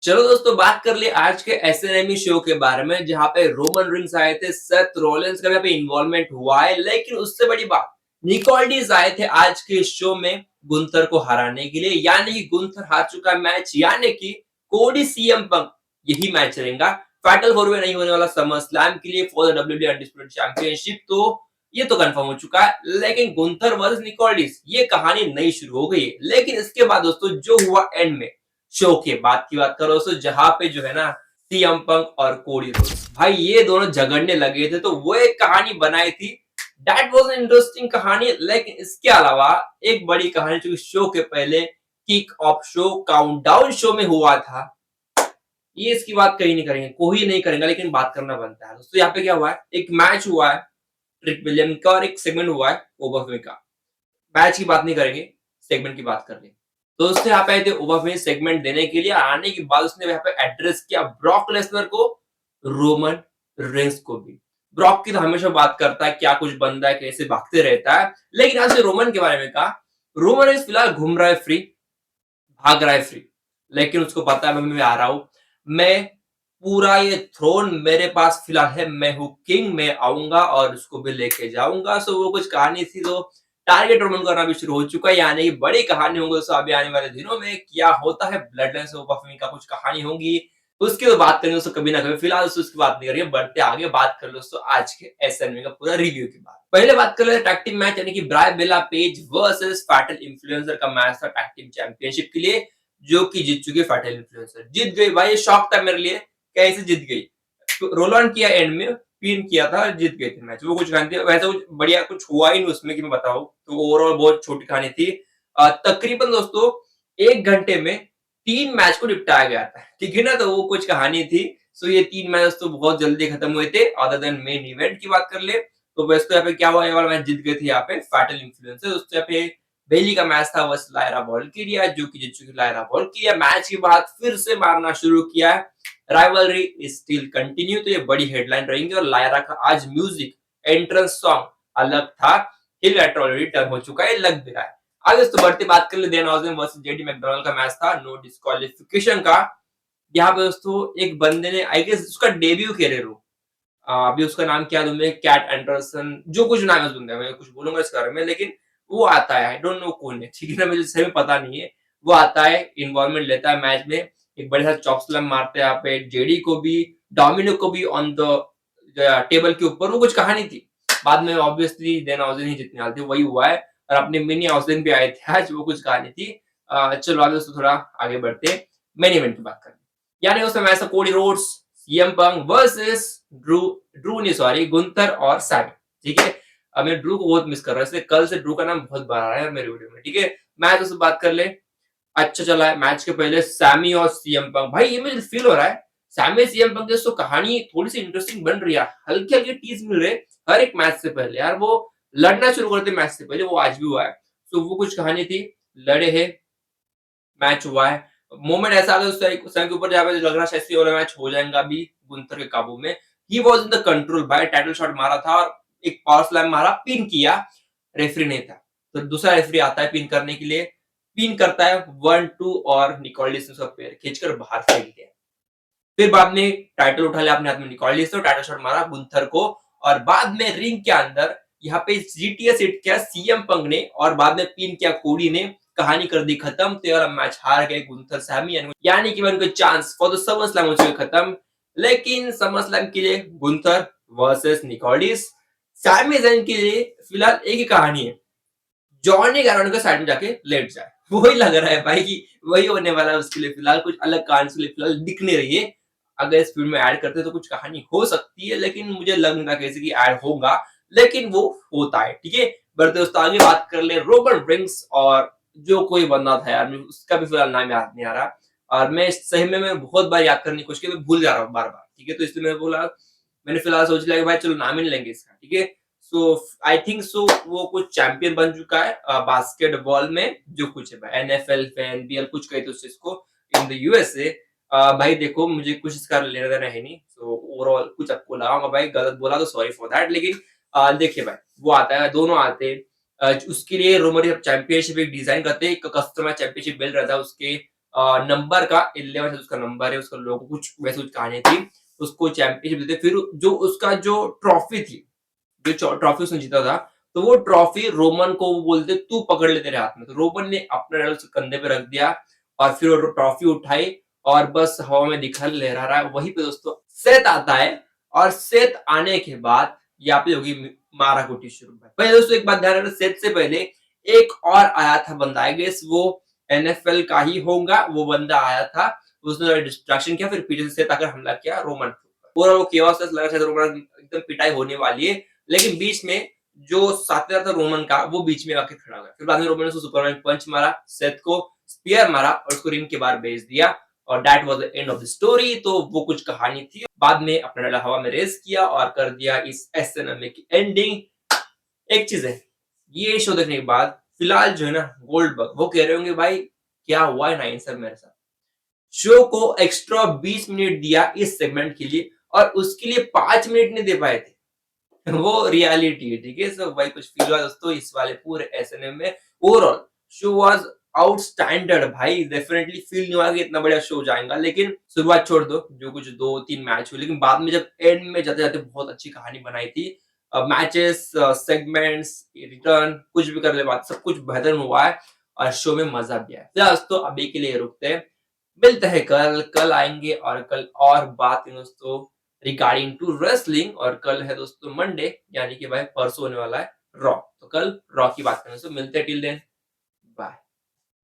चलो दोस्तों बात कर ले आज के एसएनएमई शो के बारे में जहाँ पे रोमन रिंग्स आए थे, सेथ रॉलिंस का भी यहाँ पे इन्वॉल्वमेंट हुआ है, लेकिन उससे बड़ी बात निकोल्डीज आए थे आज के शो में गुंथर को हराने के लिए, यानी कि गुंथर हार चुका है मैच, यानी कि कोडी सीएम पंक यही मैच रहेगा। फाइनल फोर में नहीं होने वाला समर स्लैम के लिए for the WWE undisputed championship, तो ये तो कंफर्म हो चुका है। लेकिन गुंथर वर्सेस निकोल्डीज ये कहानी नई शुरू हो गई है। लेकिन इसके बाद दोस्तों जो हुआ एंड में शो के बाद की बात करो तो जहां पे जो है ना सीएम पंक और कोडी रोड्स भाई ये दोनों झगड़ने लगे थे, तो वो एक कहानी बनाई थी। दैट वाज एन इंटरेस्टिंग कहानी। लेकिन इसके अलावा एक बड़ी कहानी जो शो के पहले kick off show countdown show में हुआ था, ये इसकी बात कहीं नहीं करेंगे, कोई नहीं करेंगे, लेकिन बात करना बनता है दोस्तों। यहाँ पे क्या हुआ है, एक मैच हुआ है ट्रिक विलियम का और एक सेगमेंट हुआ है ओबरफे का। मैच की बात नहीं करेंगे, सेगमेंट की बात कर लेंगे। दोस्तों यहाँ पे आए थे ओबाफे सेगमेंट देने के लिए, आने के बाद उसने यहाँ पे एड्रेस किया ब्रॉक लेसनर को, रोमन रेंस को भी। ब्रॉक की तो हमेशा बात करता है क्या कुछ बंदा है, कैसे भागते रहता है, लेकिन आज से रोमन के बारे में कहा। रोमन रेंस फिलहाल घूम रहा है फ्री, भाग रहा है फ्री, लेकिन उसको पता है मैं आ रहा हूं, मैं पूरा ये थ्रोन मेरे पास फिलहाल है, मैं हूँ किंग, मैं आऊंगा और उसको भी लेके जाऊंगा। सो वो कुछ कहानी थी, तो टारगेट रोमन करना भी शुरू हो चुका है, यानी कि बड़ी कहानी होंगी दोस्तों अभी आने वाले दिनों में। क्या होता है ब्लड लाइन से का कुछ कहानी होगी, उसकी तो बात करेंगे दोस्तों कभी ना कभी। फिलहाल दोस्तों उसकी बात नहीं करेंगे, बढ़ते आगे बात कर लो दोस्तों आज के एसएनवी का पूरा रिव्यू की बात। पहले बात कर लेते टैग टीम मैच, यानी कि ब्राय बेला पेज वर्सेस फैटल इन्फ्लुएंसर का मैच था टैग टीम चैंपियनशिप के लिए, जो कि जीत चुकी है फैटल इन्फ्लुएंसर। जीत गई भाई, ये शॉक था मेरे लिए, कैसे जीत गई। तो रोल ऑन किया एंड में, पिन किया था, जीत गए थे मैच। वो कुछ कहानी थी, वैसे कुछ बढ़िया कुछ हुआ ही नहीं उसमें कि मैं बताऊं, तो ओवरऑल बहुत छोटी कहानी थी। तकरीबन दोस्तों 1 घंटे में 3 मैच को निपटाया गया था, ठीक है ना, तो वो कुछ कहानी थी। सो ये 3 मैच तो बहुत जल्दी खत्म हुए थे। अदर देन मेन इवेंट की बात कर ले तो वैसे तो यहाँ पे क्या हुआ, ये वाला मैच जीत गए थे यहाँ पे फैटल इन्फ्लुएंसर। उससे यहाँ पे बेली का मैच था वर्सेस लायरा वॉल्किरिया, जो कि जीत चुकी लायरा वॉल्किरिया। मैच के बाद फिर से मारना शुरू किया है, राइवलरी इज स्टिल कंटिन्यू, तो ये बड़ी हेडलाइन रहेंगी। और लायरा का आज म्यूजिक एंट्रेंस सॉन्ग अलग था, हिल एट ऑलरेडी टर्न हो चुका है, लग भी रहा है। आगे तो बढ़ते बात कर ले, देन ऑजम वर्सेस जेडी मैकडॉनल्ड का मैच था, नो डिस्क्वालिफिकेशन का। यहाँ पे दोस्तों एक बंदे ने आई गेस उसका डेब्यू कैरियर हो, अभी उसका नाम क्या दूं मैं, कैट एंडरसन, जो कुछ नाम है उस बंदे का, मैं कुछ बोलूंगा इस बारे में, लेकिन वो आता है, आई डोंट नो कौन है, ठीक है ना, मुझे सही में पता नहीं है। वो आता है, इन्वॉल्वमेंट लेता है मैच में, एक बड़े सा चॉप स्लैम मारते हैं यहाँ पे जेडी को भी, डोमिनिक को भी ऑन द टेबल के ऊपर। वो कुछ कहानी थी, बाद में ऑब्वियसली देन ऑजन ही जितने वाले थे वही हुआ है, और अपने मिनी ऑजन भी आए थे आज, वो कुछ कहानी थी। चलो आगे दोस्तों थोड़ा आगे बढ़ते मेन इवेंट की बात करें, यानी उसमें मैच था Cody Rhodes CM Punk versus Drew Drew नहीं सॉरी गुंथर और सैमी, ठीक है। अब मैं ड्रू को बहुत मिस कर रहा हूँ, इसलिए कल से ड्रू का नाम बहुत बार आ रहा है मेरे वीडियो में, ठीक है। मैच उससे बात कर ले, अच्छा चला है। मैच के पहले सैमी और सीएम पंक, भाई ये मुझे फील हो रहा है सैमी सीएम पंक जैसे कहानी थोड़ी सी इंटरेस्टिंग बन रही है, हल्के हल्के टीज मिल रहे हर एक मैच से पहले यार, वो लड़ना शुरू करते मैच से पहले, वो आज भी हुआ है। तो वो कुछ कहानी थी, लड़े है, मैच हुआ है, मोमेंट ऐसा आ गया उस समय के ऊपर जहाँ पे लग रहा शायद से ये वाला मैच हो जाएगा अभी गुंथर के काबू में। He was in the control भाई, टाइटल शॉट मारा था और एक पावर स्लैम मारा, पिन किया, रेफरी नहीं था, तो दूसरा रेफरी आता है पिन करने के लिए, पिन करता है 1-2 और निकोलडिस ने उसका पैर खींचकर बाहर फेंक दिया। फिर बाद में टाइटल उठा लिया अपने हाथ में निकोलडिस ने, टाइटल शॉट मारा गुंथर को, और बाद में रिंग के अंदर यहाँ पे जीटीएस हिट किया सीएम पंक ने, और बाद में पिन किया कोडी ने, कहानी कर दी खत्म। तो वाला मैच हार गए गुंथर सैमी, यानी कि उनको chance for the summer slam हो चुके खत्म। लेकिन समर स्लैम के लिए गुंथर वर्सेस निकोलडिस, सैमी जैन के लिए फिलहाल एक ही कहानी है, जॉनी गार्गनो के साइड में जाके लेट जाए, वही लग रहा है भाई कि वही होने वाला है उसके लिए। फिलहाल कुछ अलग कहानी के लिए फिलहाल दिख नहीं रही है, अगर इस फिल्म में ऐड करते तो कुछ कहानी हो सकती है, लेकिन मुझे लग नहीं रहा कैसे कि ऐड होगा, लेकिन वो होता है, ठीक है। बढ़ते दोस्तों आगे बात कर ले रोमन रिंग्स और जो कोई बंदा था यार, उसका भी फिलहाल नाम याद नहीं आ रहा, और मैं सही में मैं बहुत बार याद करने की कोशिश की, मैं भूल जा रहा हूँ बार बार, ठीक है। तो इसलिए मैं बोला, मैंने फिलहाल सोच लिया कि भाई चलो नाम ही नहीं लेंगे इसका, ठीक है। सो आई थिंक सो वो कुछ चैंपियन बन चुका है बास्केटबॉल में, जो कुछ है भाई एनएफएल एनबीएल कुछ कहते हैं इसको इन द यूएसए। भाई देखो मुझे कुछ इसका लेना देना है नहीं, सो ओवरऑल कुछ आपको लगाऊंगा भाई, गलत बोला तो सॉरी फॉर दैट, लेकिन देखिए भाई वो आता है, दोनों आते हैं। उसके लिए रोमन चैंपियनशिप एक डिजाइन करते हैं, एक कस्टमर चैंपियनशिप बेल्ट रहता है उसके नंबर का 11 उसका नंबर है, उसका लोगो कुछ वैसे कुछ कहानी थी, उसको चैंपियनशिप देते। फिर जो उसका जो ट्रॉफी थी, जो ट्रॉफी उसने जीता था, तो वो ट्रॉफी रोमन को वो बोलते तू पकड़ ले तेरे हाथ में। तो रोमन ने अपना डायल उसके कंधे पे रख दिया और फिर वो ट्रॉफी उठाई और बस हवा में दिखा लहरा रहा है। वहीं पे दोस्तों सेथ आता है और सेथ आने के बाद यहाँ पे होगी मारा कुटी शुरू। पहले दोस्तों एक बात ध्यान रखना, सेथ से पहले एक और आया था बंदा, आई गेस वो एनएफएल का ही होगा, वो बंदा आया था, उसने डिस्ट्रैक्शन किया, फिर पीछे से सेथ आकर हमला किया रोमन के ऊपर। पूरा वो केओस लगा शायद रोमन एकदम पिटाई होने वाली है, लेकिन बीच में जो साथीदार था रोमन का वो बीच में आके खड़ा हो गया। फिर बाद में रोमन ने उसको सुपरमैन पंच मारा, सेथ को स्पीयर मारा और उसको रिंग के बाहर भेज दिया और that was the end of the story. तो वो कुछ कहानी थी। बाद में अपना डाला हवा में रेस किया और कर दिया इस एसएनएमए की एंडिंग। एक चीज है, ये शो देखने के बाद फिलहाल जो है ना गोल्डबर्ग वो कह रहे होंगे भाई क्या हुआ है नाइन सर मेरे साथ। शो को एक्स्ट्रा 20 मिनट दिया इस सेगमेंट के लिए और उसके लिए 5 मिनट नहीं दे पाए थे। वो रियलिटी है, ठीक है। सो भाई कुछ फील हुआ दोस्तों इस वाले पूरे एसएनएम में। ओवरऑल शो वाज आउटस्टैंडर्ड भाई, डेफिनेटली फील नहीं हुआ कि इतना बढ़िया शो जाएगा, लेकिन शुरुआत छोड़ दो, जो कुछ 2-3 मैच हुए, लेकिन बाद में जब एंड में जाते जाते बहुत अच्छी कहानी बनाई थी। मैचेस, सेगमेंट्स, रिटर्न कुछ भी कर ले बात, सब कुछ बेहतर हुआ है और शो में मजा भी आया। फिलहाल दोस्तों अभी के लिए रुकते हैं, मिलते हैं कल आएंगे और कल और बात करेंगे दोस्तों रिगार्डिंग टू रेसलिंग। और कल है दोस्तों मंडे, यानी कि भाई परसों होने वाला है रॉ, तो कल रॉ की बात करेंगे। तो मिलते हैं, टिल देन